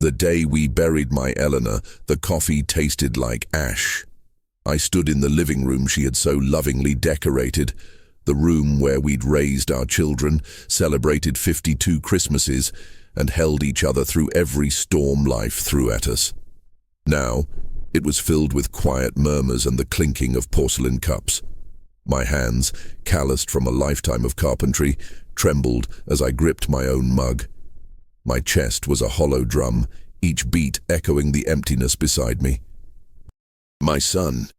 The day we buried my Eleanor, the coffee tasted like ash. I stood in the living room she had so lovingly decorated, the room where we'd raised our children, celebrated 52 Christmases, and held each other through every storm life threw at us. Now, it was filled with quiet murmurs and the clinking of porcelain cups. My hands, calloused from a lifetime of carpentry, trembled as I gripped my own mug. My chest was a hollow drum, each beat echoing the emptiness beside me. My son,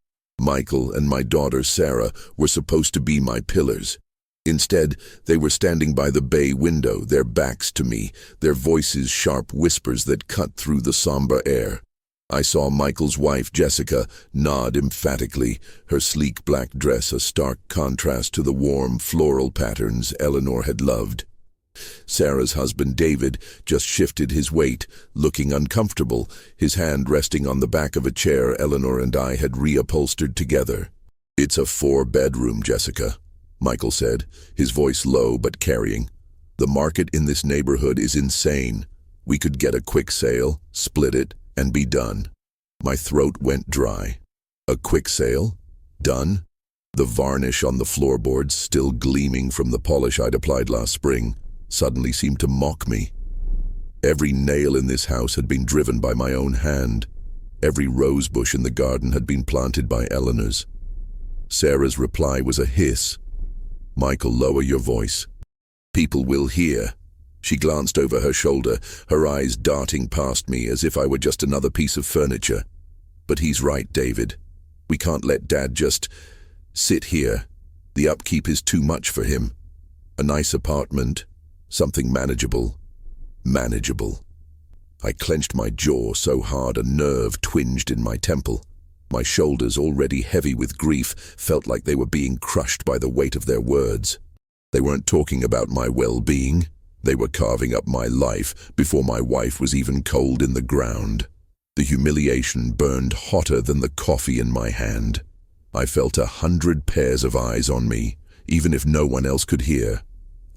Michael, and my daughter Sarah were supposed to be my pillars. Instead, they were standing by the bay window, their backs to me, their voices sharp whispers that cut through the somber air. I saw Michael's wife, Jessica, nod emphatically, her sleek black dress a stark contrast to the warm floral patterns Eleanor had loved. Sarah's husband, David, just shifted his weight, looking uncomfortable, his hand resting on the back of a chair Eleanor and I had reupholstered together. "It's a 4-bedroom, Jessica," Michael said, his voice low but carrying. "The market in this neighborhood is insane. We could get a quick sale, split it, and be done." My throat went dry. A quick sale? Done? The varnish on the floorboards, still gleaming from the polish I'd applied last spring, suddenly seemed to mock me. Every nail in this house had been driven by my own hand. Every rose bush in the garden had been planted by Eleanor's. Sarah's reply was a hiss. "Michael, lower your voice. People will hear." She glanced over her shoulder, her eyes darting past me as if I were just another piece of furniture. "But he's right, David. We can't let Dad just sit here. The upkeep is too much for him. A nice apartment, something manageable." Manageable. I clenched my jaw so hard a nerve twinged in my temple. My shoulders, already heavy with grief, felt like they were being crushed by the weight of their words. They weren't talking about my well-being. They were carving up my life before my wife was even cold in the ground. The humiliation burned hotter than the coffee in my hand. I felt 100 pairs of eyes on me, even if no one else could hear.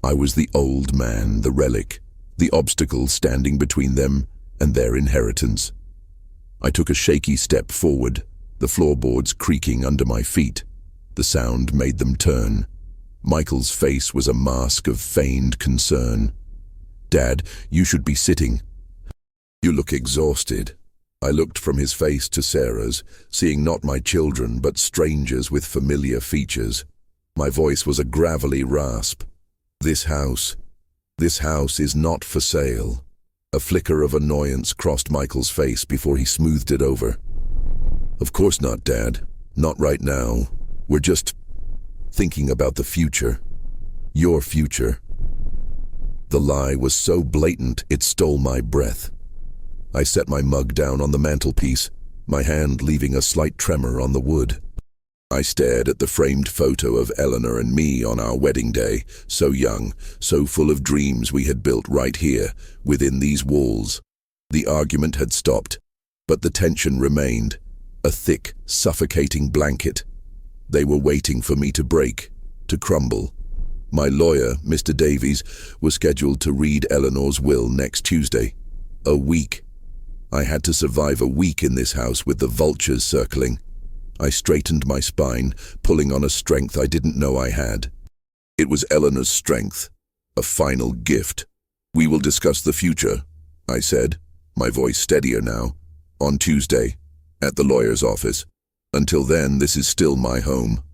I was the old man, the relic, the obstacle standing between them and their inheritance. I took a shaky step forward, the floorboards creaking under my feet. The sound made them turn. Michael's face was a mask of feigned concern. "Dad, you should be sitting. You look exhausted." I looked from his face to Sarah's, seeing not my children but strangers with familiar features. My voice was a gravelly rasp. This house is not for sale." A flicker of annoyance crossed Michael's face before he smoothed it over. "Of course not, Dad. Not right now. We're just thinking about the future. Your future." The lie was so blatant it stole my breath. I set my mug down on the mantelpiece, my hand leaving a slight tremor on the wood. I stared at the framed photo of Eleanor and me on our wedding day, so young, so full of dreams we had built right here, within these walls. The argument had stopped, but the tension remained, a thick, suffocating blanket. They were waiting for me to break, to crumble. My lawyer, Mr. Davies, was scheduled to read Eleanor's will next Tuesday. A week. I had to survive a week in this house with the vultures circling. I straightened my spine, pulling on a strength I didn't know I had. It was Eleanor's strength, a final gift. "We will discuss the future," I said, my voice steadier now, "on Tuesday, at the lawyer's office. Until then, this is still my home."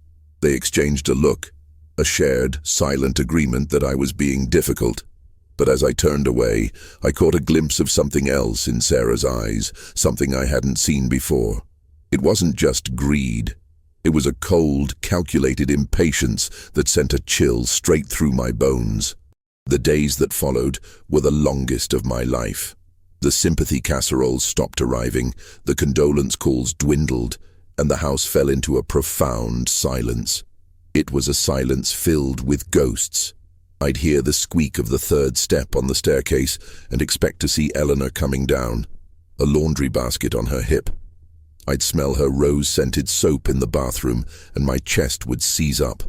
They exchanged a look, a shared, silent agreement that I was being difficult. But as I turned away, I caught a glimpse of something else in Sarah's eyes, something I hadn't seen before. It wasn't just greed. It was a cold, calculated impatience that sent a chill straight through my bones. The days that followed were the longest of my life. The sympathy casseroles stopped arriving, the condolence calls dwindled, and the house fell into a profound silence. It was a silence filled with ghosts. I'd hear the squeak of the 3rd step on the staircase and expect to see Eleanor coming down, a laundry basket on her hip. I'd smell her rose-scented soap in the bathroom and my chest would seize up.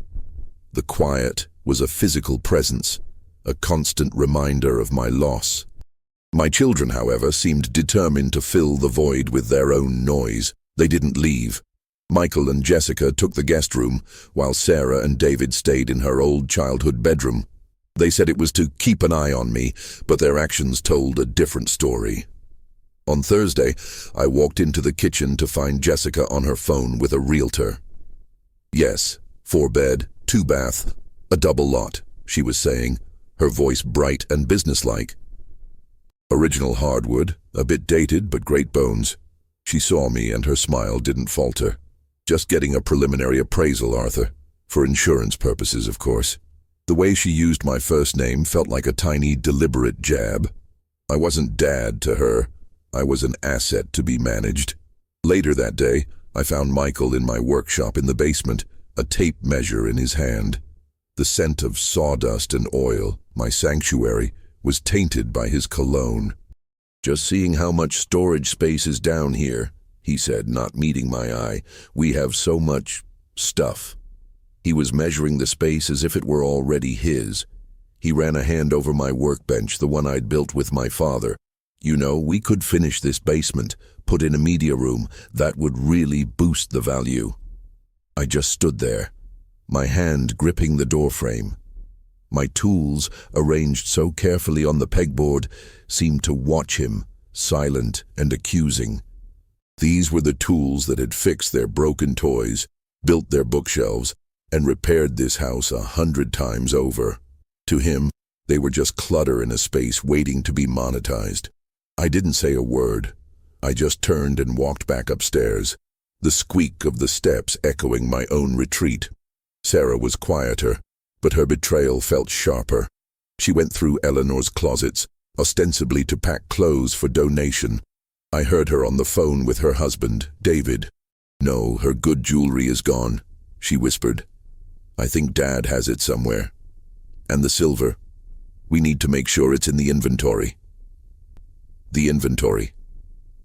The quiet was a physical presence, a constant reminder of my loss. My children, however, seemed determined to fill the void with their own noise. They didn't leave. Michael and Jessica took the guest room, while Sarah and David stayed in her old childhood bedroom. They said it was to keep an eye on me, but their actions told a different story. On Thursday, I walked into the kitchen to find Jessica on her phone with a realtor. "Yes, 4-bed, 2-bath, a double lot," she was saying, her voice bright and businesslike. "Original hardwood, a bit dated but great bones." She saw me and her smile didn't falter. "Just getting a preliminary appraisal, Arthur. For insurance purposes, of course." The way she used my first name felt like a tiny, deliberate jab. I wasn't dad to her. I was an asset to be managed. Later that day, I found Michael in my workshop in the basement, a tape measure in his hand. The scent of sawdust and oil, my sanctuary, was tainted by his cologne. "Just seeing how much storage space is down here," he said, not meeting my eye. "We have so much stuff." He was measuring the space as if it were already his. He ran a hand over my workbench, the one I'd built with my father. "You know, we could finish this basement, put in a media room. That would really boost the value." I just stood there, my hand gripping the doorframe. My tools, arranged so carefully on the pegboard, seemed to watch him, silent and accusing. These were the tools that had fixed their broken toys, built their bookshelves, and repaired this house 100 times over. To him, they were just clutter in a space waiting to be monetized. I didn't say a word. I just turned and walked back upstairs, the squeak of the steps echoing my own retreat. Sarah was quieter, but her betrayal felt sharper. She went through Eleanor's closets, ostensibly to pack clothes for donation. I heard her on the phone with her husband, David. "No, her good jewelry is gone," she whispered. "I think Dad has it somewhere. And the silver. We need to make sure it's in the inventory." The inventory.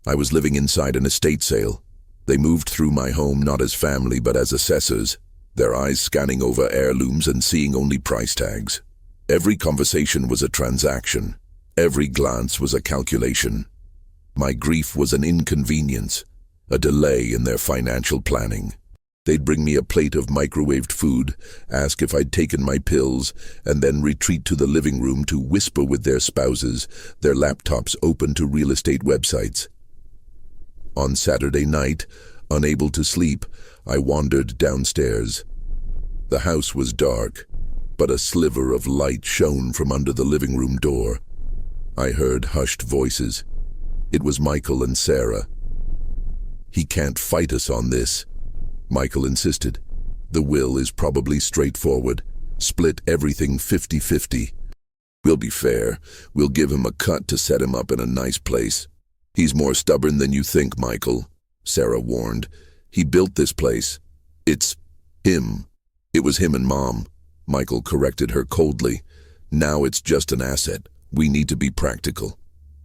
I was living inside an estate sale. They moved through my home not as family but as assessors, their eyes scanning over heirlooms and seeing only price tags. Every conversation was a transaction. Every glance was a calculation. My grief was an inconvenience, a delay in their financial planning. They'd bring me a plate of microwaved food, ask if I'd taken my pills, and then retreat to the living room to whisper with their spouses, their laptops open to real estate websites. On Saturday night, unable to sleep, I wandered downstairs. The house was dark, but a sliver of light shone from under the living room door. I heard hushed voices. It was Michael and Sarah. "He can't fight us on this," Michael insisted. "The will is probably straightforward. Split everything 50-50. We'll be fair. We'll give him a cut to set him up in a nice place." "He's more stubborn than you think, Michael," Sarah warned. "He built this place. It's him." "It was him and Mom," Michael corrected her coldly. "Now it's just an asset. We need to be practical."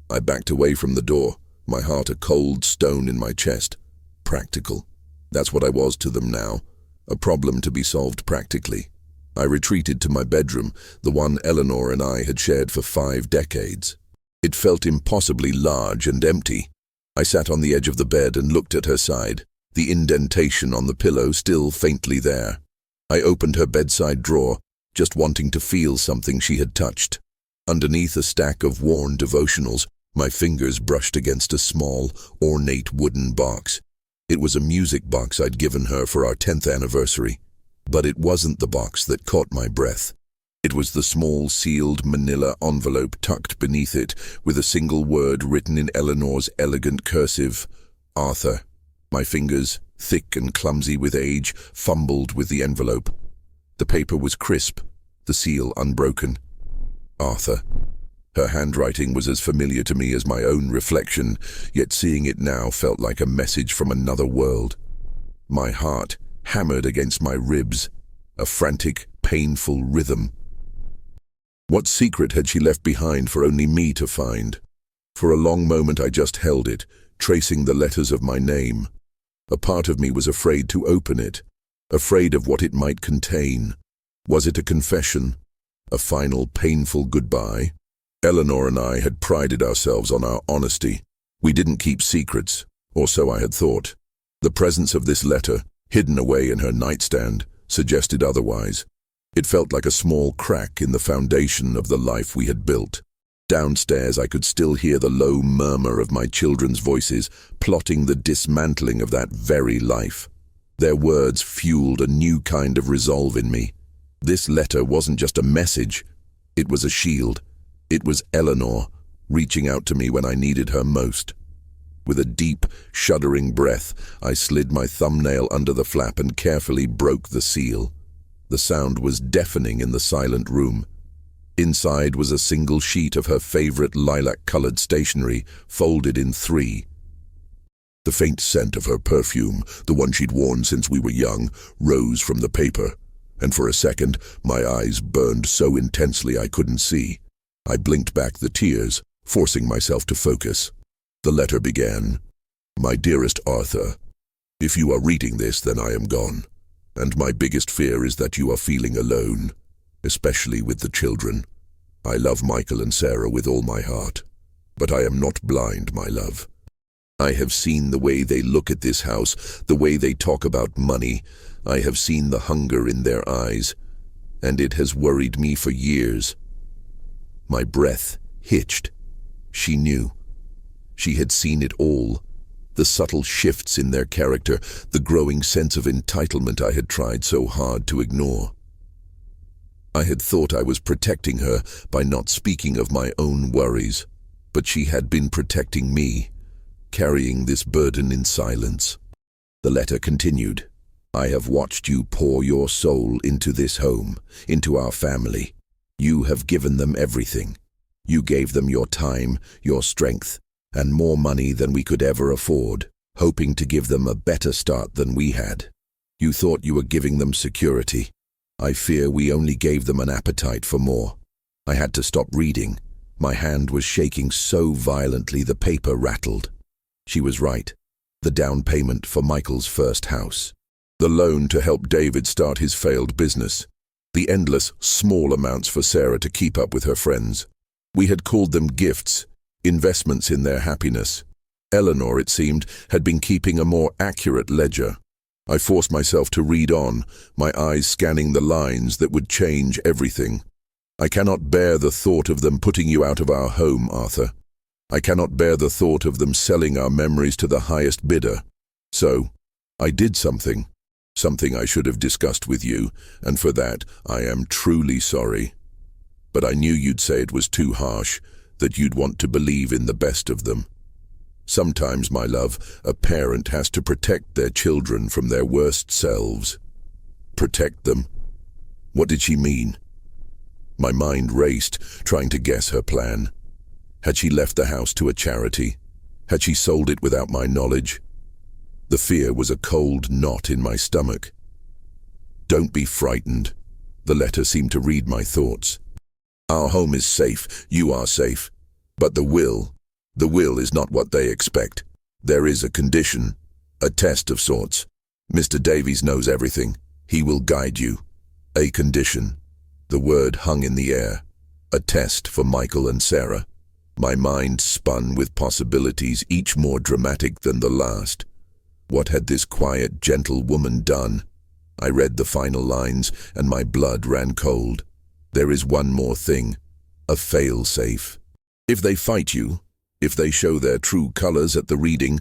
I backed away from the door, my heart a cold stone in my chest. Practical. That's what I was to them now, a problem to be solved practically. I retreated to my bedroom, the one Eleanor and I had shared for 5 decades. It felt impossibly large and empty. I sat on the edge of the bed and looked at her side, the indentation on the pillow still faintly there. I opened her bedside drawer, just wanting to feel something she had touched. Underneath a stack of worn devotionals, my fingers brushed against a small, ornate wooden box. It was a music box I'd given her for our 10th anniversary. But it wasn't the box that caught my breath. It was the small sealed manila envelope tucked beneath it, with a single word written in Eleanor's elegant cursive, "Arthur." My fingers, thick and clumsy with age, fumbled with the envelope. The paper was crisp, the seal unbroken. Arthur. Her handwriting was as familiar to me as my own reflection, yet seeing it now felt like a message from another world. My heart hammered against my ribs, a frantic, painful rhythm. What secret had she left behind for only me to find? For a long moment I just held it, tracing the letters of my name. A part of me was afraid to open it, afraid of what it might contain. Was it a confession? A final, painful goodbye? Eleanor and I had prided ourselves on our honesty. We didn't keep secrets, or so I had thought. The presence of this letter, hidden away in her nightstand, suggested otherwise. It felt like a small crack in the foundation of the life we had built. Downstairs, I could still hear the low murmur of my children's voices, plotting the dismantling of that very life. Their words fueled a new kind of resolve in me. This letter wasn't just a message, it was a shield. It was Eleanor, reaching out to me when I needed her most. With a deep, shuddering breath, I slid my thumbnail under the flap and carefully broke the seal. The sound was deafening in the silent room. Inside was a single sheet of her favorite lilac-colored stationery, folded in 3. The faint scent of her perfume, the one she'd worn since we were young, rose from the paper, and for a second my eyes burned so intensely I couldn't see. I blinked back the tears, forcing myself to focus. The letter began, "My dearest Arthur, if you are reading this, then I am gone, and my biggest fear is that you are feeling alone, especially with the children. I love Michael and Sarah with all my heart, but I am not blind, my love. I have seen the way they look at this house, the way they talk about money. I have seen the hunger in their eyes, and it has worried me for years." My breath hitched. She knew. She had seen it all. The subtle shifts in their character, the growing sense of entitlement I had tried so hard to ignore. I had thought I was protecting her by not speaking of my own worries, but she had been protecting me, carrying this burden in silence. The letter continued. "I have watched you pour your soul into this home, into our family. You have given them everything. You gave them your time, your strength, and more money than we could ever afford, hoping to give them a better start than we had. You thought you were giving them security. I fear we only gave them an appetite for more." I had to stop reading. My hand was shaking so violently the paper rattled. She was right. The down payment for Michael's first house. The loan to help David start his failed business. The endless, small amounts for Sarah to keep up with her friends. We had called them gifts, investments in their happiness. Eleanor, it seemed, had been keeping a more accurate ledger. I forced myself to read on, my eyes scanning the lines that would change everything. "I cannot bear the thought of them putting you out of our home, Arthur. I cannot bear the thought of them selling our memories to the highest bidder. So, I did something I should have discussed with you, and for that I am truly sorry. But I knew you'd say it was too harsh, that you'd want to believe in the best of them. Sometimes, my love, a parent has to protect their children from their worst selves." Protect them? What did she mean? My mind raced, trying to guess her plan. Had she left the house to a charity? Had she sold it without my knowledge? The fear was a cold knot in my stomach. "Don't be frightened." The letter seemed to read my thoughts. "Our home is safe, you are safe. But the will is not what they expect. There is a condition, a test of sorts. Mr. Davies knows everything. He will guide you. A condition." The word hung in the air. A test for Michael and Sarah. My mind spun with possibilities, each more dramatic than the last. What had this quiet, gentle woman done? I read the final lines, and my blood ran cold. There is one more thing. A fail-safe. If they fight you, if they show their true colors at the reading,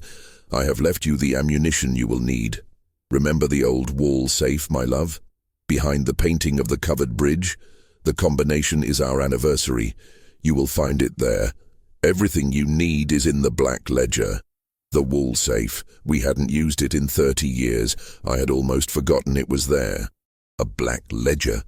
I have left you the ammunition you will need. Remember the old wall safe, my love? Behind the painting of the covered bridge? The combination is our anniversary. You will find it there. Everything you need is in the black ledger. The wall safe. We hadn't used it in 30 years. I had almost forgotten it was there. A black ledger?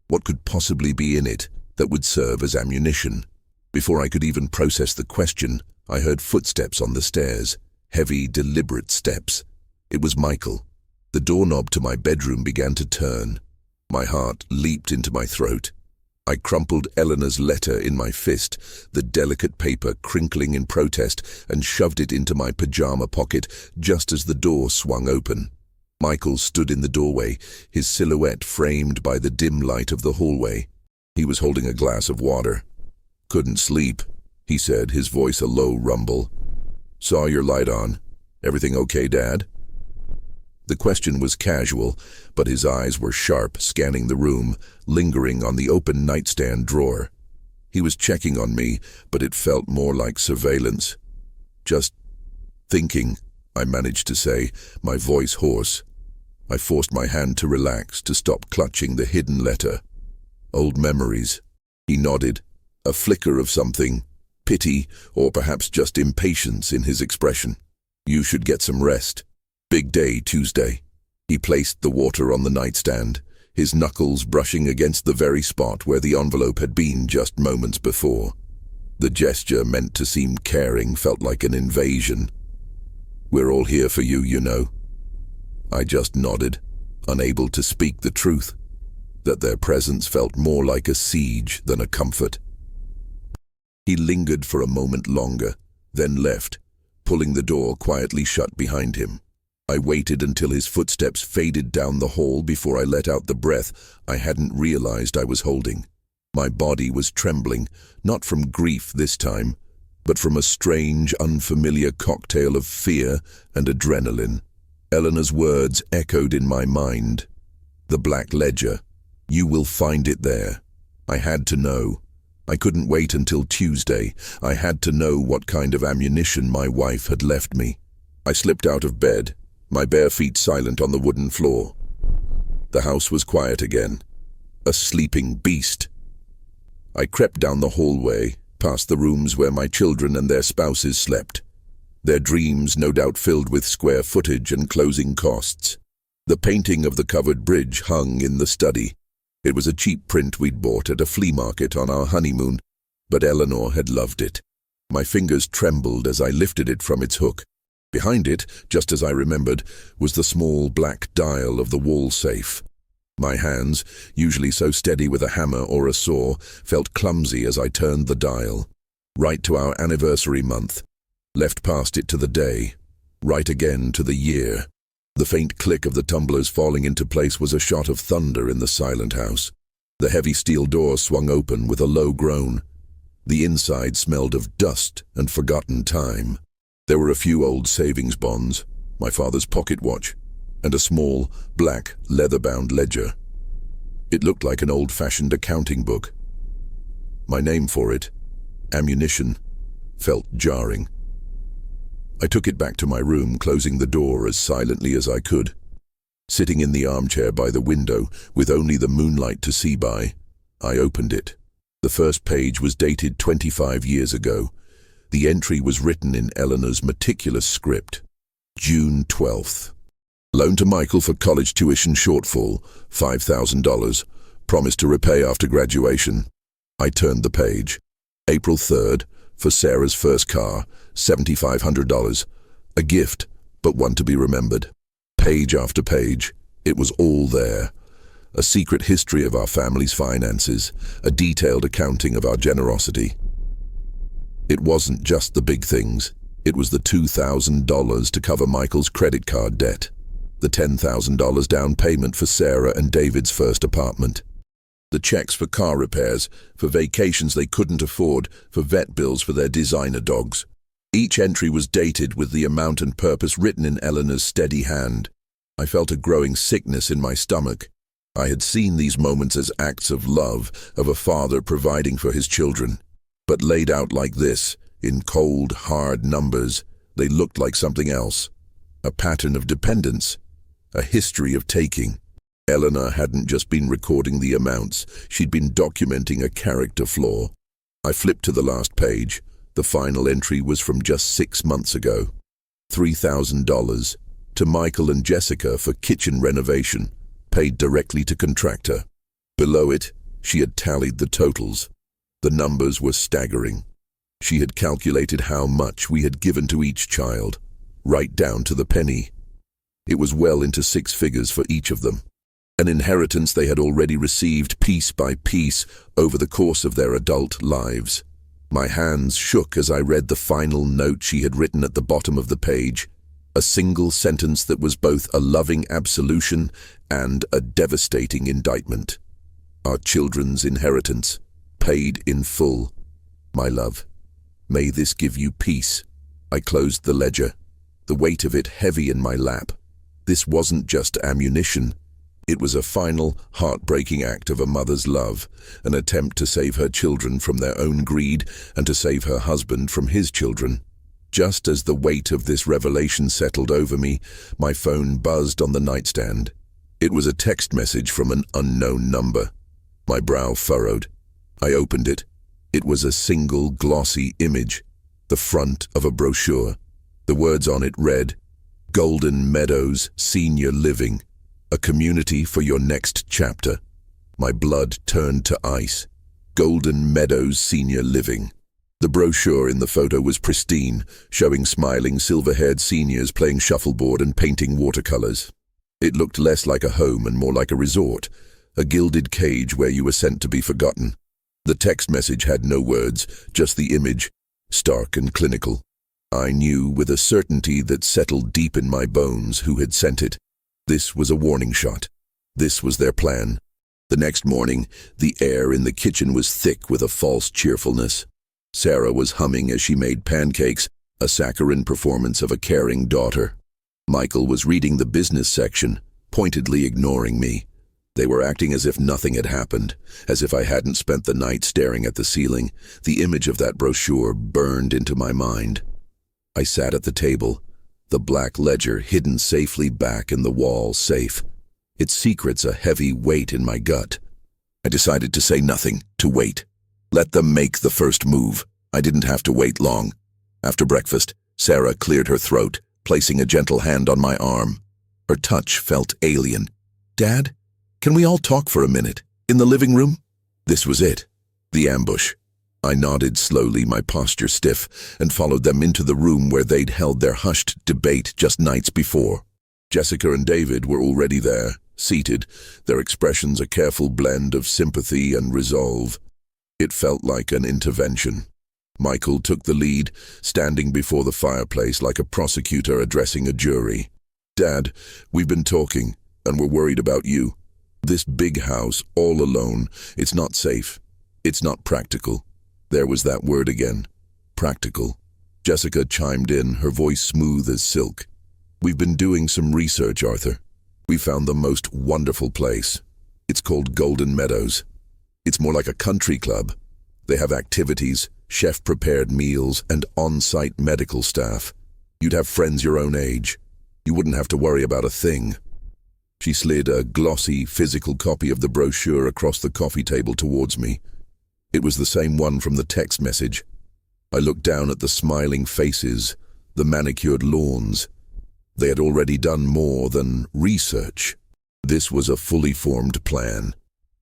What could possibly be in it that would serve as ammunition? Before I could even process the question, I heard footsteps on the stairs. Heavy, deliberate steps. It was Michael. The doorknob to my bedroom began to turn. My heart leaped into my throat. I crumpled Eleanor's letter in my fist, the delicate paper crinkling in protest, and shoved it into my pajama pocket just as the door swung open. Michael stood in the doorway, his silhouette framed by the dim light of the hallway. He was holding a glass of water. Couldn't sleep, he said, his voice a low rumble. Saw your light on. Everything okay, Dad? The question was casual, but his eyes were sharp, scanning the room, lingering on the open nightstand drawer. He was checking on me, but it felt more like surveillance. Just thinking, I managed to say, my voice hoarse. I forced my hand to relax, to stop clutching the hidden letter. Old memories. He nodded, a flicker of something, pity, or perhaps just impatience in his expression. You should get some rest. Big day, Tuesday. He placed the water on the nightstand, his knuckles brushing against the very spot where the envelope had been just moments before. The gesture, meant to seem caring, felt like an invasion. We're all here for you, you know. I just nodded, unable to speak the truth, that their presence felt more like a siege than a comfort. He lingered for a moment longer, then left, pulling the door quietly shut behind him. I waited until his footsteps faded down the hall before I let out the breath I hadn't realized I was holding. My body was trembling, not from grief this time, but from a strange, unfamiliar cocktail of fear and adrenaline. Eleanor's words echoed in my mind. The Black Ledger. You will find it there. I had to know. I couldn't wait until Tuesday. I had to know what kind of ammunition my wife had left me. I slipped out of bed, my bare feet silent on the wooden floor. The house was quiet again. A sleeping beast. I crept down the hallway, past the rooms where my children and their spouses slept. Their dreams no doubt filled with square footage and closing costs. The painting of the covered bridge hung in the study. It was a cheap print we'd bought at a flea market on our honeymoon, but Eleanor had loved it. My fingers trembled as I lifted it from its hook. Behind it, just as I remembered, was the small black dial of the wall safe. My hands, usually so steady with a hammer or a saw, felt clumsy as I turned the dial. Right to our anniversary month. Left past it to the day. Right again to the year. The faint click of the tumblers falling into place was a shot of thunder in the silent house. The heavy steel door swung open with a low groan. The inside smelled of dust and forgotten time. There were a few old savings bonds, my father's pocket watch, and a small, black, leather-bound ledger. It looked like an old-fashioned accounting book. My name for it, ammunition, felt jarring. I took it back to my room, closing the door as silently as I could. Sitting in the armchair by the window, with only the moonlight to see by, I opened it. The first page was dated 25 years ago. The entry was written in Eleanor's meticulous script. June 12th. Loan to Michael for college tuition shortfall, $5,000. Promised to repay after graduation. I turned the page. April 3rd, for Sarah's first car, $7,500. A gift, but one to be remembered. Page after page, it was all there. A secret history of our family's finances, a detailed accounting of our generosity. It wasn't just the big things. It was the $2,000 to cover Michael's credit card debt. The $10,000 down payment for Sarah and David's first apartment. The checks for car repairs, for vacations they couldn't afford, for vet bills for their designer dogs. Each entry was dated with the amount and purpose written in Eleanor's steady hand. I felt a growing sickness in my stomach. I had seen these moments as acts of love, of a father providing for his children. But laid out like this, in cold, hard numbers, they looked like something else. A pattern of dependence. A history of taking. Eleanor hadn't just been recording the amounts, she'd been documenting a character flaw. I flipped to the last page. The final entry was from just 6 months ago. $3,000 to Michael and Jessica for kitchen renovation, paid directly to contractor. Below it, she had tallied the totals. The numbers were staggering. She had calculated how much we had given to each child, right down to the penny. It was well into 6 figures for each of them. An inheritance they had already received piece by piece over the course of their adult lives. My hands shook as I read the final note she had written at the bottom of the page, a single sentence that was both a loving absolution and a devastating indictment. Our children's inheritance, paid in full. My love, may this give you peace. I closed the ledger, the weight of it heavy in my lap. This wasn't just ammunition. It was a final, heartbreaking act of a mother's love, an attempt to save her children from their own greed and to save her husband from his children. Just as the weight of this revelation settled over me, my phone buzzed on the nightstand. It was a text message from an unknown number. My brow furrowed. I opened it. It was a single glossy image, the front of a brochure. The words on it read, "Golden Meadows Senior Living, a community for your next chapter." My blood turned to ice. Golden Meadows Senior Living. The brochure in the photo was pristine, showing smiling silver-haired seniors playing shuffleboard and painting watercolors. It looked less like a home and more like a resort, a gilded cage where you were sent to be forgotten. The text message had no words, just the image, stark and clinical. I knew with a certainty that settled deep in my bones who had sent it. This was a warning shot. This was their plan. The next morning, the air in the kitchen was thick with a false cheerfulness. Sarah was humming as she made pancakes, a saccharine performance of a caring daughter. Michael was reading the business section, pointedly ignoring me. They were acting as if nothing had happened, as if I hadn't spent the night staring at the ceiling. The image of that brochure burned into my mind. I sat at the table, the black ledger hidden safely back in the wall safe, its secrets a heavy weight in my gut. I decided to say nothing, to wait. Let them make the first move. I didn't have to wait long. After breakfast, Sarah cleared her throat, placing a gentle hand on my arm. Her touch felt alien. "Dad, can we all talk for a minute? In the living room?" This was it. The ambush. I nodded slowly, my posture stiff, and followed them into the room where they'd held their hushed debate just nights before. Jessica and David were already there, seated, their expressions a careful blend of sympathy and resolve. It felt like an intervention. Michael took the lead, standing before the fireplace like a prosecutor addressing a jury. "Dad, we've been talking, and we're worried about you. This big house, all alone, it's not safe. It's not practical." There was that word again. Practical. Jessica chimed in, her voice smooth as silk. "We've been doing some research, Arthur. We found the most wonderful place. It's called Golden Meadows. It's more like a country club. They have activities, chef-prepared meals, and on-site medical staff. You'd have friends your own age. You wouldn't have to worry about a thing." She slid a glossy, physical copy of the brochure across the coffee table towards me. It was the same one from the text message. I looked down at the smiling faces, the manicured lawns. They had already done more than research. This was a fully formed plan.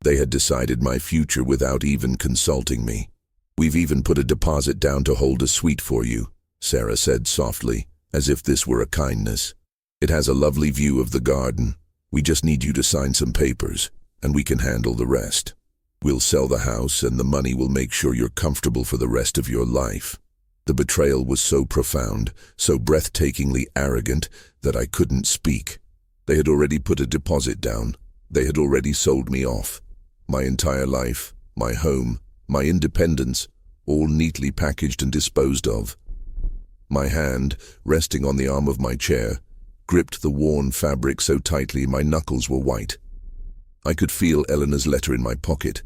They had decided my future without even consulting me. "We've even put a deposit down to hold a suite for you," Sarah said softly, as if this were a kindness. "It has a lovely view of the garden. We just need you to sign some papers, and we can handle the rest. We'll sell the house, and the money will make sure you're comfortable for the rest of your life." The betrayal was so profound, so breathtakingly arrogant, that I couldn't speak. They had already put a deposit down. They had already sold me off. My entire life, my home, my independence, all neatly packaged and disposed of. My hand, resting on the arm of my chair, gripped the worn fabric so tightly my knuckles were white. I could feel Eleanor's letter in my pocket,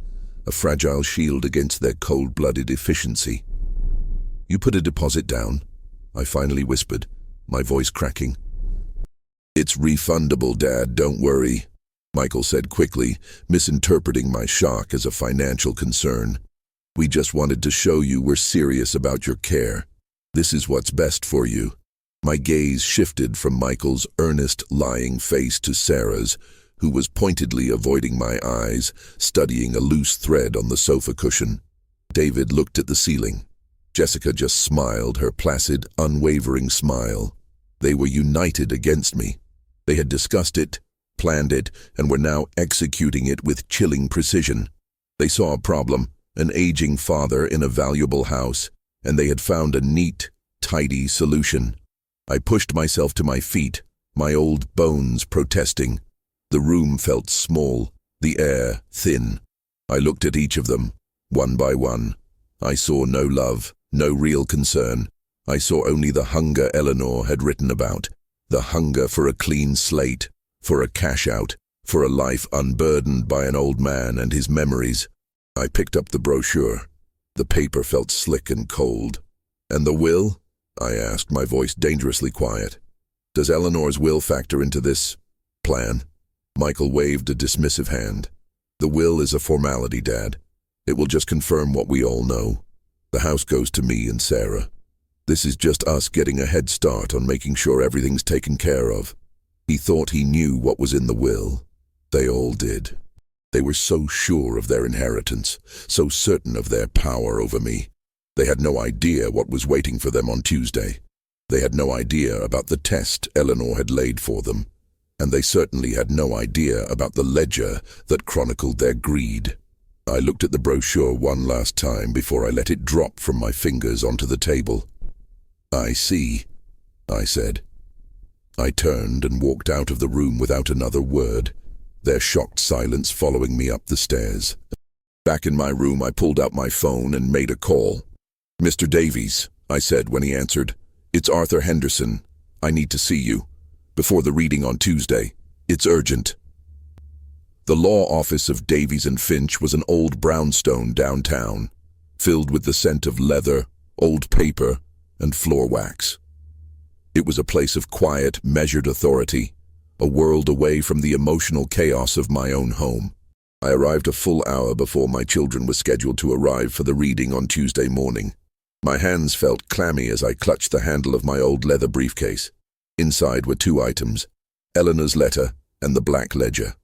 a fragile shield against their cold-blooded efficiency. "You put a deposit down?" I finally whispered, my voice cracking. "It's refundable, Dad, don't worry," Michael said quickly, misinterpreting my shock as a financial concern. "We just wanted to show you we're serious about your care. This is what's best for you." My gaze shifted from Michael's earnest, lying face to Sarah's, who was pointedly avoiding my eyes, studying a loose thread on the sofa cushion. David looked at the ceiling. Jessica just smiled, her placid, unwavering smile. They were united against me. They had discussed it, planned it, and were now executing it with chilling precision. They saw a problem, an aging father in a valuable house, and they had found a neat, tidy solution. I pushed myself to my feet, my old bones protesting. The room felt small, the air thin. I looked at each of them, one by one. I saw no love, no real concern. I saw only the hunger Eleanor had written about, the hunger for a clean slate, for a cash-out, for a life unburdened by an old man and his memories. I picked up the brochure. The paper felt slick and cold. "And the will?" I asked, my voice dangerously quiet. "Does Eleanor's will factor into this plan?" Michael waved a dismissive hand. "The will is a formality, Dad. It will just confirm what we all know. The house goes to me and Sarah. This is just us getting a head start on making sure everything's taken care of." He thought he knew what was in the will. They all did. They were so sure of their inheritance, so certain of their power over me. They had no idea what was waiting for them on Tuesday. They had no idea about the test Eleanor had laid for them. And they certainly had no idea about the ledger that chronicled their greed. I looked at the brochure one last time before I let it drop from my fingers onto the table. "I see," I said. I turned and walked out of the room without another word, their shocked silence following me up the stairs. Back in my room, I pulled out my phone and made a call. "Mr. Davies," I said when he answered. "It's Arthur Henderson. I need to see you. Before the reading on Tuesday. It's urgent." The law office of Davies and Finch was an old brownstone downtown, filled with the scent of leather, old paper, and floor wax. It was a place of quiet, measured authority, a world away from the emotional chaos of my own home. I arrived a full hour before my children were scheduled to arrive for the reading on Tuesday morning. My hands felt clammy as I clutched the handle of my old leather briefcase. Inside were two items, Eleanor's letter and the black ledger.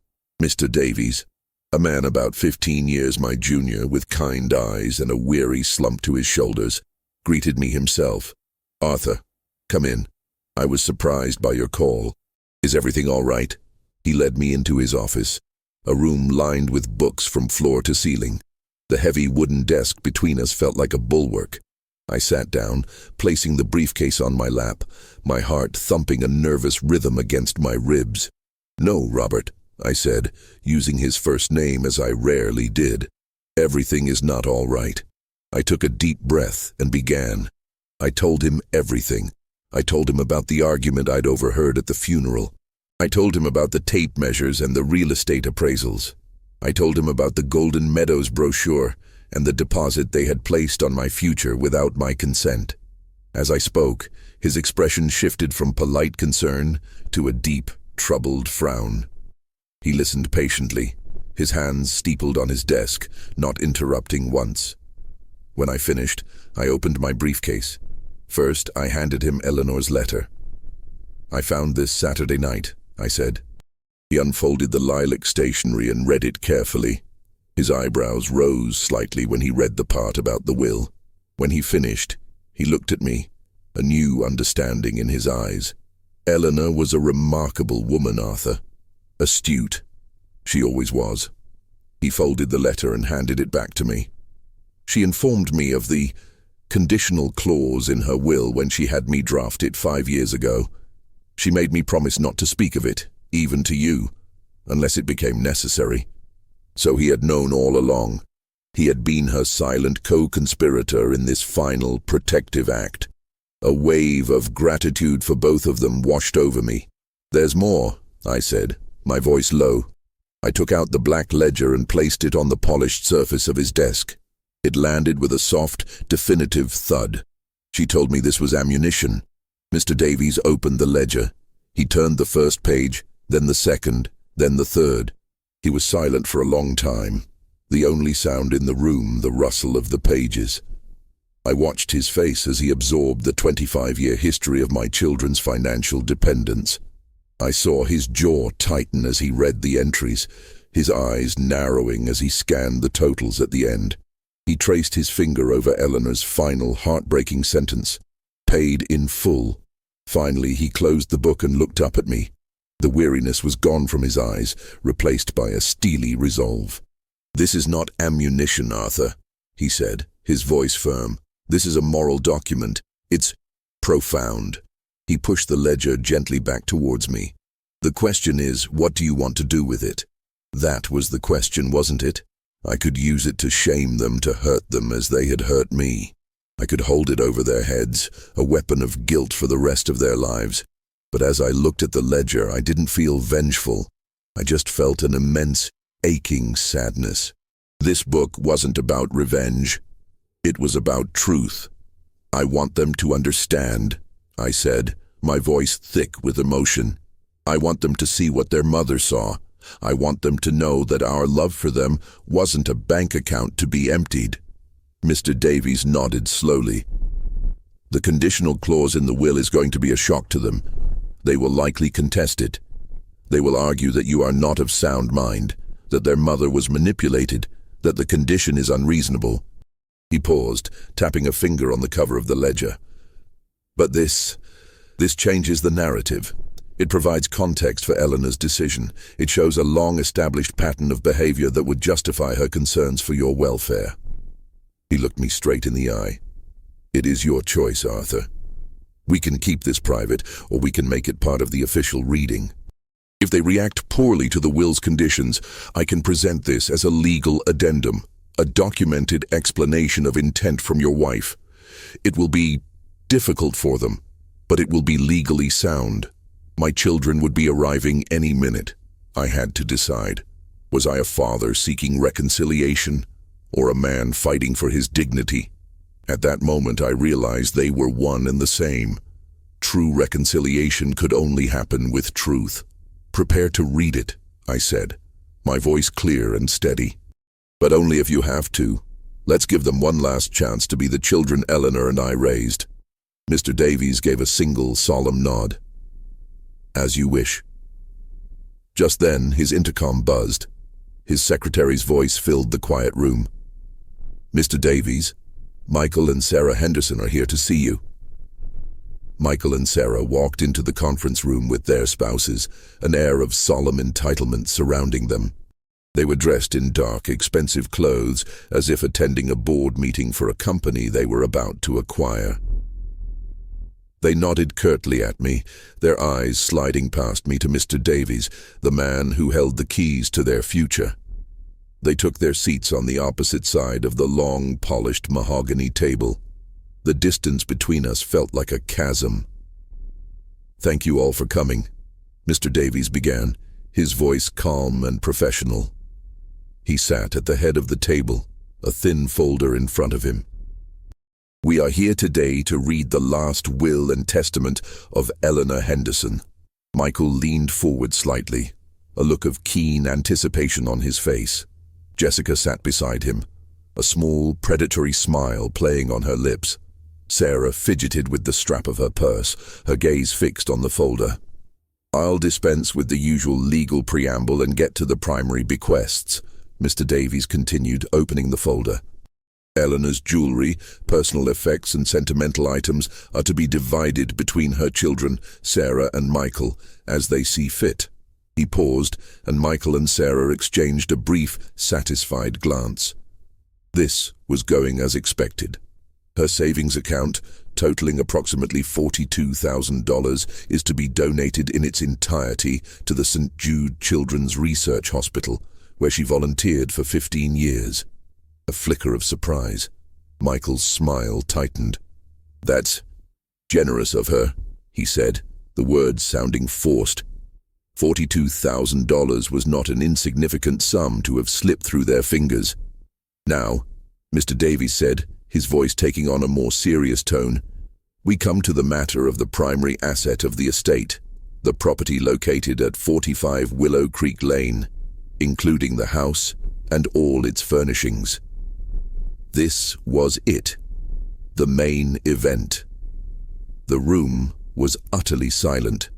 Mr. Davies, a man about 15 years my junior with kind eyes and a weary slump to his shoulders, greeted me himself. "Arthur, come in. I was surprised by your call. Is everything all right?" He led me into his office, a room lined with books from floor to ceiling. The heavy wooden desk between us felt like a bulwark. I sat down, placing the briefcase on my lap, my heart thumping a nervous rhythm against my ribs. "No, Robert," I said, using his first name as I rarely did. "Everything is not all right." I took a deep breath and began. I told him everything. I told him about the argument I'd overheard at the funeral. I told him about the tape measures and the real estate appraisals. I told him about the Golden Meadows brochure and the deposit they had placed on my future without my consent. As I spoke, his expression shifted from polite concern to a deep, troubled frown. He listened patiently, his hands steepled on his desk, not interrupting once. When I finished, I opened my briefcase. First, I handed him Eleanor's letter. "I found this Saturday night," I said. He unfolded the lilac stationery and read it carefully. His eyebrows rose slightly when he read the part about the will. When he finished, he looked at me, a new understanding in his eyes. "Eleanor was a remarkable woman, Arthur. Astute. She always was." He folded the letter and handed it back to me. "She informed me of the conditional clause in her will when she had me draft it 5 years ago. She made me promise not to speak of it, even to you, unless it became necessary. So he had known all along. He had been her silent co-conspirator in this final protective act. A wave of gratitude for both of them washed over me. "There's more," I said, my voice low. I took out the black ledger and placed it on the polished surface of his desk. It landed with a soft, definitive thud. She told me this was ammunition. Mr. Davies opened the ledger. He turned the first page, then the second, then the third. He was silent for a long time, the only sound in the room the rustle of the pages. I watched his face as he absorbed the 25-year history of my children's financial dependence. I saw his jaw tighten as he read the entries, his eyes narrowing as he scanned the totals at the end. He traced his finger over Eleanor's final heartbreaking sentence, "Paid in full." Finally, he closed the book and looked up at me. The weariness was gone from his eyes, replaced by a steely resolve. "This is not ammunition, Arthur," he said, his voice firm. "This is a moral document. It's profound." He pushed the ledger gently back towards me. "The question is, what do you want to do with it?" That was the question, wasn't it? I could use it to shame them, to hurt them as they had hurt me. I could hold it over their heads, a weapon of guilt for the rest of their lives. But as I looked at the ledger, I didn't feel vengeful. I just felt an immense, aching sadness. This book wasn't about revenge. It was about truth. I want them to understand, I said, my voice thick with emotion. I want them to see what their mother saw. I want them to know that our love for them wasn't a bank account to be emptied. Mr. Davies nodded slowly. The conditional clause in the will is going to be a shock to them. They will likely contest it. They will argue that you are not of sound mind, that their mother was manipulated, that the condition is unreasonable. He paused, tapping a finger on the cover of the ledger. But this changes the narrative. It provides context for Eleanor's decision. It shows a long-established pattern of behavior that would justify her concerns for your welfare. He looked me straight in the eye. It is your choice, Arthur. We can keep this private, or we can make it part of the official reading. If they react poorly to the will's conditions, I can present this as a legal addendum, a documented explanation of intent from your wife. It will be difficult for them, but it will be legally sound. My children would be arriving any minute. I had to decide. Was I a father seeking reconciliation, or a man fighting for his dignity? At that moment I realized they were one and the same. True reconciliation could only happen with truth. Prepare to read it, I said, my voice clear and steady. But only if you have to. Let's give them one last chance to be the children Eleanor and I raised. Mr. Davies gave a single solemn nod. As you wish. Just then his intercom buzzed. His secretary's voice filled the quiet room. Mr. Davies, Michael and Sarah Henderson are here to see you. Michael and Sarah walked into the conference room with their spouses, an air of solemn entitlement surrounding them. They were dressed in dark, expensive clothes, as if attending a board meeting for a company they were about to acquire. They nodded curtly at me, their eyes sliding past me to Mr. Davies, the man who held the keys to their future. They took their seats on the opposite side of the long, polished mahogany table. The distance between us felt like a chasm. Thank you all for coming, Mr. Davies began, his voice calm and professional. He sat at the head of the table, a thin folder in front of him. We are here today to read the last will and testament of Eleanor Henderson. Michael leaned forward slightly, a look of keen anticipation on his face. Jessica sat beside him, a small, predatory smile playing on her lips. Sarah fidgeted with the strap of her purse, her gaze fixed on the folder. I'll dispense with the usual legal preamble and get to the primary bequests, Mr. Davies continued, opening the folder. Eleanor's jewelry, personal effects and sentimental items are to be divided between her children, Sarah and Michael, as they see fit. He paused, and Michael and Sarah exchanged a brief, satisfied glance. This was going as expected. Her savings account, totaling approximately $42,000, is to be donated in its entirety to the St. Jude Children's Research Hospital, where she volunteered for 15 years. A flicker of surprise. Michael's smile tightened. That's generous of her, he said, the words sounding forced. $42,000 was not an insignificant sum to have slipped through their fingers. Now, Mr. Davies said, his voice taking on a more serious tone, we come to the matter of the primary asset of the estate, the property located at 45 Willow Creek Lane, including the house and all its furnishings. This was it, the main event. The room was utterly silent.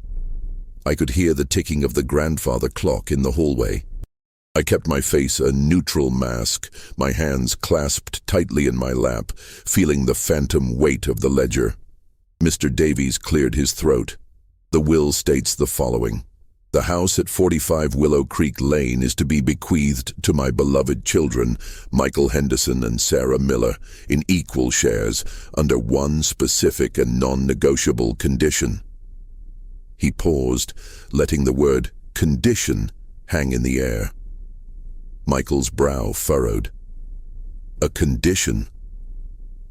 I could hear the ticking of the grandfather clock in the hallway. I kept my face a neutral mask, my hands clasped tightly in my lap, feeling the phantom weight of the ledger. Mr. Davies cleared his throat. The will states the following. The house at 45 Willow Creek Lane is to be bequeathed to my beloved children, Michael Henderson and Sarah Miller, in equal shares, under one specific and non-negotiable condition. He paused, letting the word condition hang in the air. Michael's brow furrowed. A condition?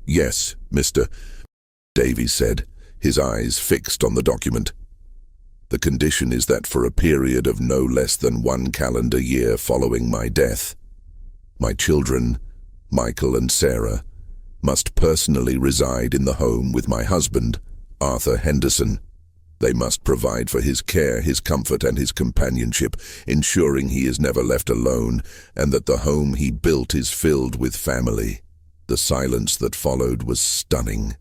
Yes, Mr. Davies said, his eyes fixed on the document. The condition is that for a period of no less than 1 calendar year following my death, my children, Michael and Sarah, must personally reside in the home with my husband, Arthur Henderson. They must provide for his care, his comfort, and his companionship, ensuring he is never left alone, and that the home he built is filled with family. The silence that followed was stunning.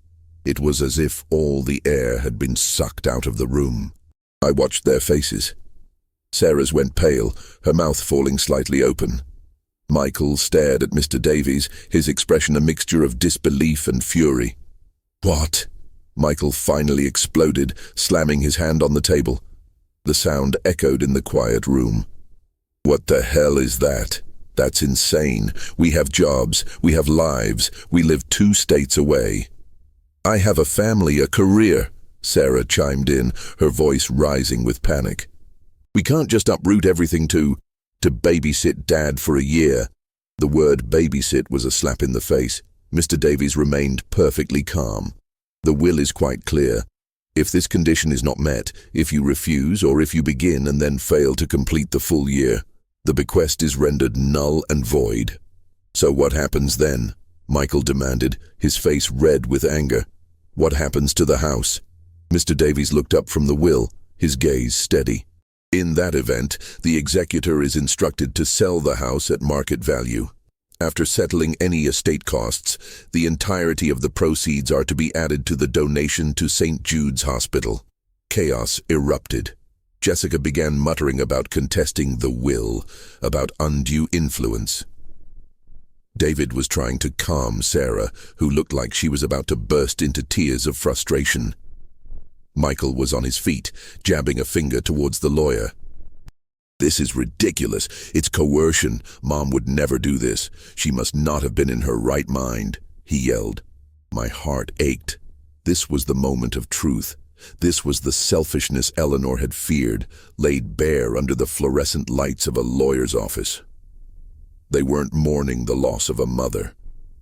It was as if all the air had been sucked out of the room. I watched their faces. Sarah's went pale, her mouth falling slightly open. Michael stared at Mr. Davies, his expression a mixture of disbelief and fury. "What?" Michael finally exploded, slamming his hand on the table. The sound echoed in the quiet room. "What the hell is that? That's insane. We have jobs, we have lives, we live 2 states away." "I have a family, a career," Sarah chimed in, her voice rising with panic. "We can't just uproot everything to babysit Dad for a year." The word babysit was a slap in the face. Mr. Davies remained perfectly calm. "The will is quite clear. If this condition is not met, if you refuse or if you begin and then fail to complete the full year, the bequest is rendered null and void." "So what happens then?" Michael demanded, his face red with anger. "What happens to the house?" Mr. Davies looked up from the will, his gaze steady. "In that event, the executor is instructed to sell the house at market value. After settling any estate costs, the entirety of the proceeds are to be added to the donation to St. Jude's Hospital." Chaos erupted. Jessica began muttering about contesting the will, about undue influence. David was trying to calm Sarah, who looked like she was about to burst into tears of frustration. Michael was on his feet, jabbing a finger towards the lawyer. "This is ridiculous. It's coercion. Mom would never do this. She must not have been in her right mind," he yelled. My heart ached. This was the moment of truth. This was the selfishness Eleanor had feared, laid bare under the fluorescent lights of a lawyer's office. They weren't mourning the loss of a mother.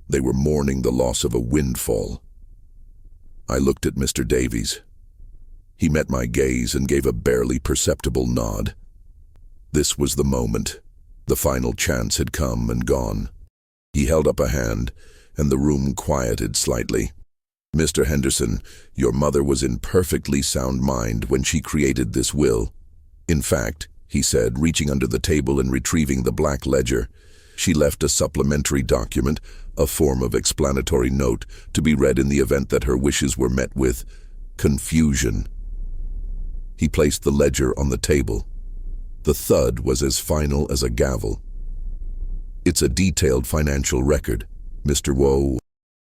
They were mourning the loss of a windfall. I looked at Mr. Davies. He met my gaze and gave a barely perceptible nod. This was the moment. The final chance had come and gone. He held up a hand, and the room quieted slightly. "Mr. Henderson, your mother was in perfectly sound mind when she created this will. In fact," he said, reaching under the table and retrieving the black ledger, "she left a supplementary document, a form of explanatory note, to be read in the event that her wishes were met with confusion." He placed the ledger on the table. The thud was as final as a gavel. "It's a detailed financial record, Mr. Woe,"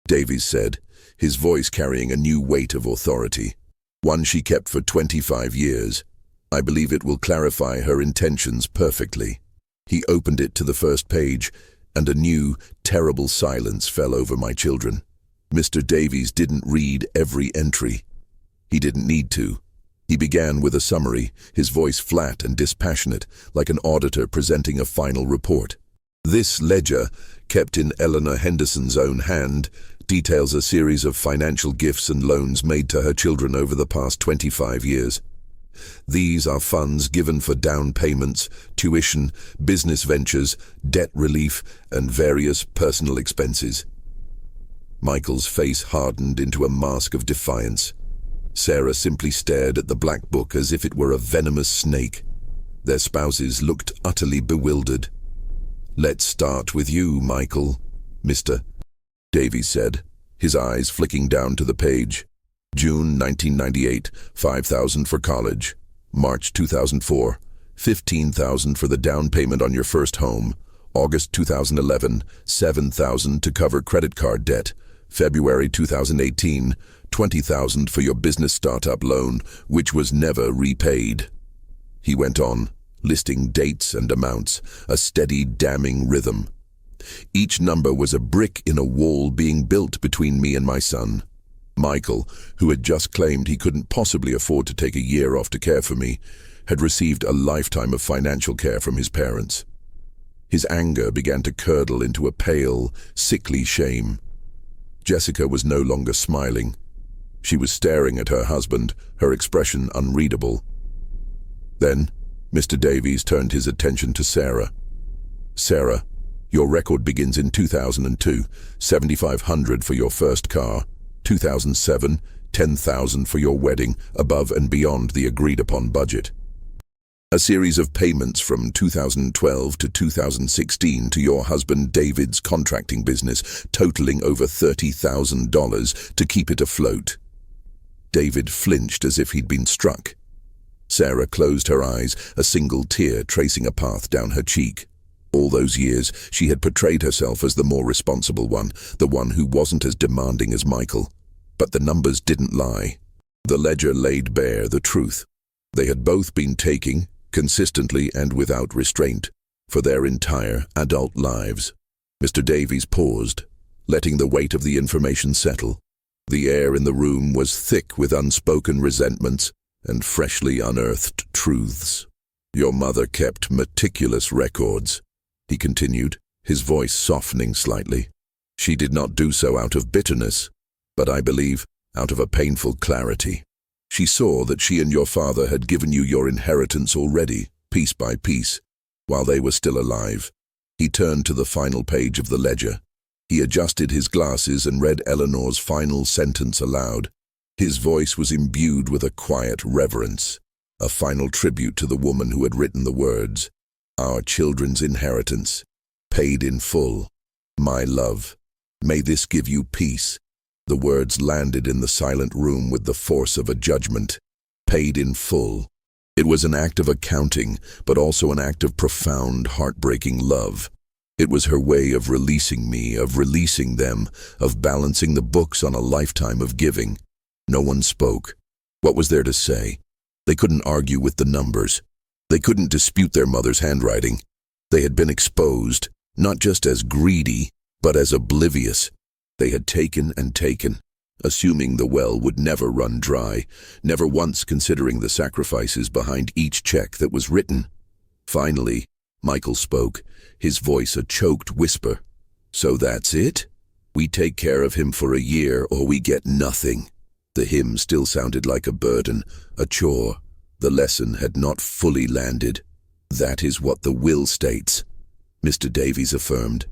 Davies said, his voice carrying a new weight of authority. "One she kept for 25 years. I believe it will clarify her intentions perfectly." He opened it to the first page, and a new, terrible silence fell over my children. Mr. Davies didn't read every entry. He didn't need to. He began with a summary, his voice flat and dispassionate, like an auditor presenting a final report. "This ledger, kept in Eleanor Henderson's own hand, details a series of financial gifts and loans made to her children over the past 25 years. These are funds given for down payments, tuition, business ventures, debt relief, and various personal expenses." Michael's face hardened into a mask of defiance. Sarah simply stared at the black book as if it were a venomous snake. Their spouses looked utterly bewildered. "Let's start with you, Michael," Mr. Davies said, his eyes flicking down to the page. "June 1998, $5,000 for college. March 2004, $15,000 for the down payment on your first home. August 2011, $7,000 to cover credit card debt. February 2018, $20,000 for your business startup loan, which was never repaid." He went on, listing dates and amounts, a steady, damning rhythm. Each number was a brick in a wall being built between me and my son. Michael, who had just claimed he couldn't possibly afford to take a year off to care for me, had received a lifetime of financial care from his parents. His anger began to curdle into a pale, sickly shame. Jessica was no longer smiling. She was staring at her husband, her expression unreadable. Then, Mr. Davies turned his attention to Sarah. "Sarah, your record begins in 2002, $7,500 for your first car. 2007, $10,000 for your wedding, above and beyond the agreed-upon budget. A series of payments from 2012 to 2016 to your husband David's contracting business, totaling over $30,000 to keep it afloat." David flinched as if he'd been struck. Sarah closed her eyes, a single tear tracing a path down her cheek. All those years, she had portrayed herself as the more responsible one, the one who wasn't as demanding as Michael. But the numbers didn't lie. The ledger laid bare the truth. They had both been taking, consistently and without restraint, for their entire adult lives. Mr. Davies paused, letting the weight of the information settle. The air in the room was thick with unspoken resentments and freshly unearthed truths. "Your mother kept meticulous records," he continued, his voice softening slightly. "She did not do so out of bitterness, but I believe out of a painful clarity. She saw that she and your father had given you your inheritance already, piece by piece, while they were still alive." He turned to the final page of the ledger. He adjusted his glasses and read Eleanor's final sentence aloud. His voice was imbued with a quiet reverence, a final tribute to the woman who had written the words, "Our children's inheritance, paid in full. My love, may this give you peace." The words landed in the silent room with the force of a judgment. Paid in full. It was an act of accounting, but also an act of profound, heartbreaking love. It was her way of releasing me, of releasing them, of balancing the books on a lifetime of giving. No one spoke. What was there to say? They couldn't argue with the numbers. They couldn't dispute their mother's handwriting. They had been exposed, not just as greedy, but as oblivious. They had taken and taken, assuming the well would never run dry, never once considering the sacrifices behind each check that was written. Finally, Michael spoke, his voice a choked whisper. "So that's it? We take care of him for a year or we get nothing." The hymn still sounded like a burden, a chore. The lesson had not fully landed. "That is what the will states," Mr. Davies affirmed.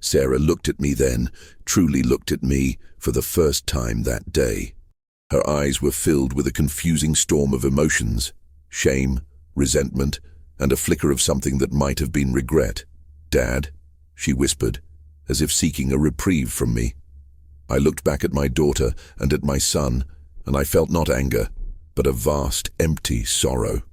Sarah looked at me then, truly looked at me, for the first time that day. Her eyes were filled with a confusing storm of emotions, shame, resentment, and a flicker of something that might have been regret. "Dad," she whispered, as if seeking a reprieve from me. I looked back at my daughter and at my son, and I felt not anger, but a vast, empty sorrow.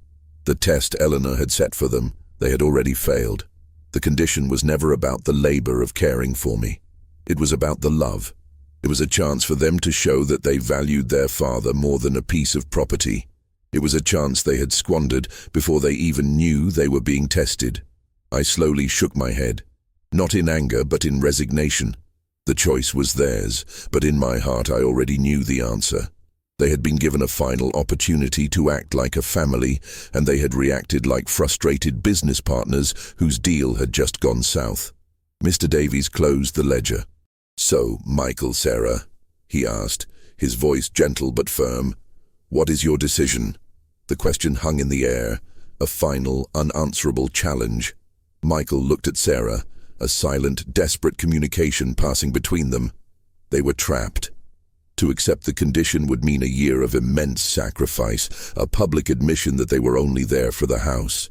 The test Eleanor had set for them, they had already failed. The condition was never about the labor of caring for me. It was about the love. It was a chance for them to show that they valued their father more than a piece of property. It was a chance they had squandered before they even knew they were being tested. I slowly shook my head, not in anger but in resignation. The choice was theirs, but in my heart I already knew the answer. They had been given a final opportunity to act like a family, and they had reacted like frustrated business partners whose deal had just gone south. Mr. Davies closed the ledger. "So, Michael, Sarah," he asked, his voice gentle but firm, "what is your decision?" The question hung in the air, a final, unanswerable challenge. Michael looked at Sarah, a silent, desperate communication passing between them. They were trapped. To accept the condition would mean a year of immense sacrifice, a public admission that they were only there for the house.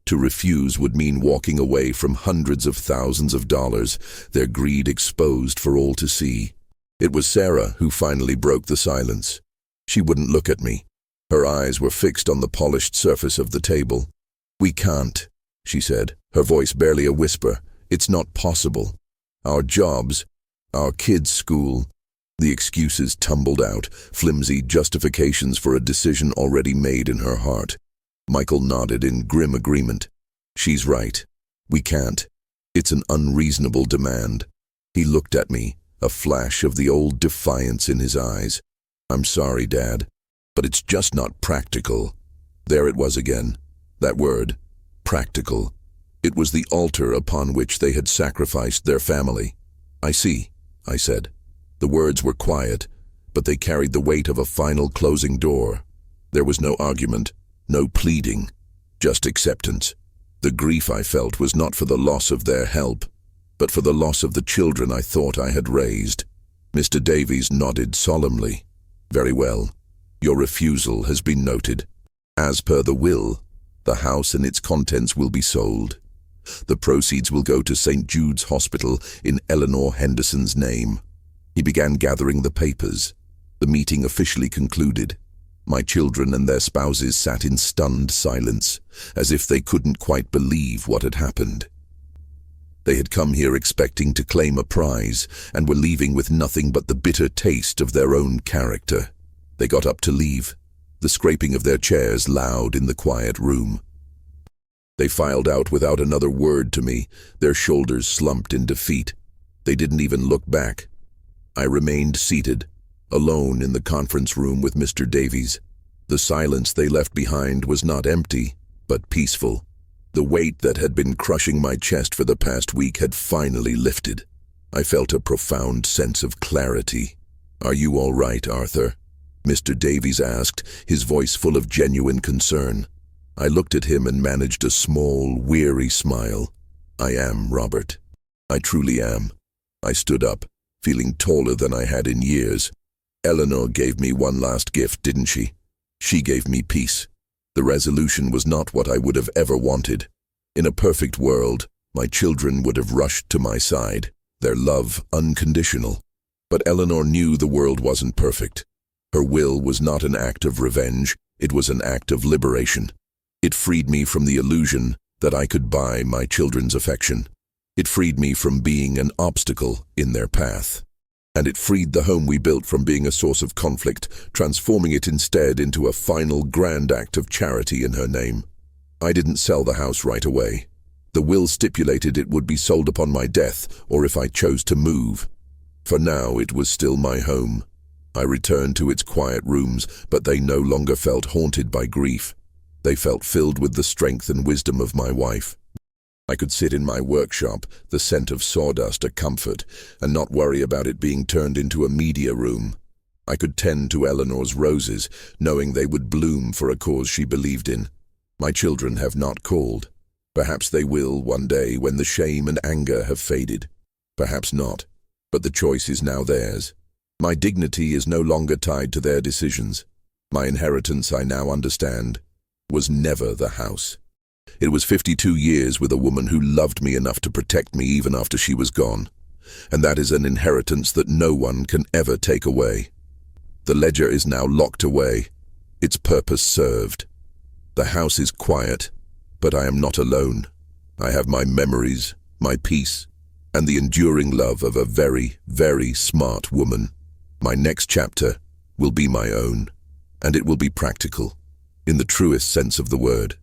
To refuse would mean walking away from hundreds of thousands of dollars, their greed exposed for all to see. It was Sarah who finally broke the silence. She wouldn't look at me. Her eyes were fixed on the polished surface of the table. "We can't," she said, her voice barely a whisper. "It's not possible. Our jobs, our kids' school." The excuses tumbled out, flimsy justifications for a decision already made in her heart. Michael nodded in grim agreement. "She's right. We can't. It's an unreasonable demand." He looked at me, a flash of the old defiance in his eyes. "I'm sorry, Dad, but it's just not practical." There it was again, that word, practical. It was the altar upon which they had sacrificed their family. "I see," I said. The words were quiet, but they carried the weight of a final closing door. There was no argument, no pleading, just acceptance. The grief I felt was not for the loss of their help, but for the loss of the children I thought I had raised. Mr. Davies nodded solemnly. "Very well. Your refusal has been noted. As per the will, the house and its contents will be sold. The proceeds will go to St. Jude's Hospital in Eleanor Henderson's name." He began gathering the papers. The meeting officially concluded. My children and their spouses sat in stunned silence, as if they couldn't quite believe what had happened. They had come here expecting to claim a prize, and were leaving with nothing but the bitter taste of their own character. They got up to leave, the scraping of their chairs loud in the quiet room. They filed out without another word to me, their shoulders slumped in defeat. They didn't even look back. I remained seated, alone in the conference room with Mr. Davies. The silence they left behind was not empty, but peaceful. The weight that had been crushing my chest for the past week had finally lifted. I felt a profound sense of clarity. "Are you all right, Arthur?" Mr. Davies asked, his voice full of genuine concern. I looked at him and managed a small, weary smile. "I am, Robert. I truly am." I stood up, feeling taller than I had in years. "Eleanor gave me one last gift, didn't she? She gave me peace. The resolution was not what I would have ever wanted. In a perfect world, my children would have rushed to my side, their love unconditional. But Eleanor knew the world wasn't perfect. Her will was not an act of revenge, it was an act of liberation. It freed me from the illusion that I could buy my children's affection. It freed me from being an obstacle in their path. And it freed the home we built from being a source of conflict, transforming it instead into a final grand act of charity in her name. I didn't sell the house right away. The will stipulated it would be sold upon my death, or if I chose to move. For now, it was still my home. I returned to its quiet rooms, but they no longer felt haunted by grief. They felt filled with the strength and wisdom of my wife. I could sit in my workshop, the scent of sawdust a comfort, and not worry about it being turned into a media room. I could tend to Eleanor's roses, knowing they would bloom for a cause she believed in. My children have not called. Perhaps they will one day when the shame and anger have faded. Perhaps not, but the choice is now theirs. My dignity is no longer tied to their decisions. My inheritance, I now understand, was never the house. It was 52 years with a woman who loved me enough to protect me even after she was gone. And that is an inheritance that no one can ever take away. The ledger is now locked away, its purpose served. The house is quiet, but I am not alone. I have my memories, my peace, and the enduring love of a very, very smart woman. My next chapter will be my own, and it will be practical, in the truest sense of the word.